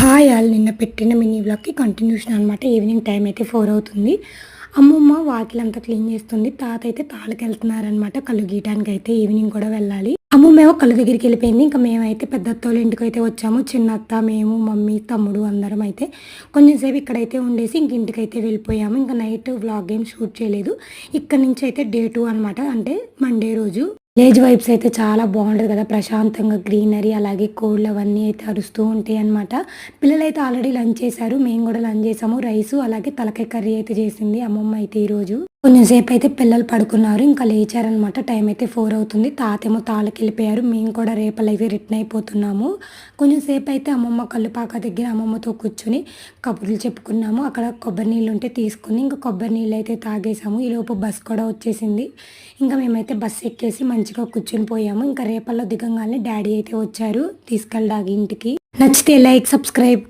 Hi all నిన్న పెట్టిన mini వ్లాగ్‌కి continuation అనమాట. ఈవినింగ్ టైం అయితే 4 అవుతుంది. అమ్మమ్మ వాకిలంతా క్లీన్ చేస్తుంది. తాత అయితే తాళ్ళకెళ్తున్నారనమాట. కళ్ళు గీయటానికైతే ఈవినింగ్ కూడా వెళ్ళాలి. అమ్మమ్మేమో కళ్ళు దగ్గరికెళ్ళిపోయింది. ఇంక మేమైతే పెద్దత్తోళ్ళ ఇంటికైతే వచ్చాము. చిన్నత్త, మేము, మమ్మీ, తమ్ముడు అందరం అయితే కొంచెం సేపు ఇక్కడైతే ఉండేసి ఇంక ఇంటికైతే వెళ్ళిపోయాము. ఇంక నైట్ వ్లాగ్ ఏం షూట్ చేయలేదు. ఇక్కడి నుంచి అయితే డే 2 అనమాట. అంటే మండే రోజు. విలేజ్ వైబ్స్ అయితే చాలా బాగుంటది కదా! ప్రశాంతంగా గ్రీనరీ అలాగే కోళ్ళు అవన్నీ అయితే అరుస్తూ ఉంటాయి అనమాట. పిల్లలైతే ఆల్రెడీ లంచ్ చేశారు. మేము కూడా లంచ్ చేసాము. రైసు అలాగే తలకాయ కర్రీ అయితే చేసింది అమ్మమ్మ అయితే ఈరోజు. కొంచెం సేపు అయితే పిల్లలు పడుకున్నారు. ఇంకా లేచారనమాట. టైం అయితే 4 అవుతుంది. తాతేమో తాళ్ళకెళ్ళిపోయారు. మేము కూడా రేపలైతే రిటర్న్ అయిపోతున్నాము. కొంచెం సేపు అయితే అమ్మమ్మ కల్లుపాక దగ్గర అమ్మమ్మతో కూర్చొని కబుర్లు చెప్పుకున్నాము. అక్కడ కొబ్బరి నీళ్ళు ఉంటే తీసుకుని ఇంకా కొబ్బరి నీళ్ళు అయితే తాగేసాము. ఈలోపు బస్ కూడా వచ్చేసింది. ఇంకా మేమైతే బస్సు ఎక్కేసి మంచిగా కూర్చొని పోయాము. ఇంకా రేపల్లో దిగంగానే డాడీ అయితే వచ్చారు తీసుకెళ్ళడానికి ఇంటికి. నచ్చితే లైక్, సబ్స్క్రైబ్.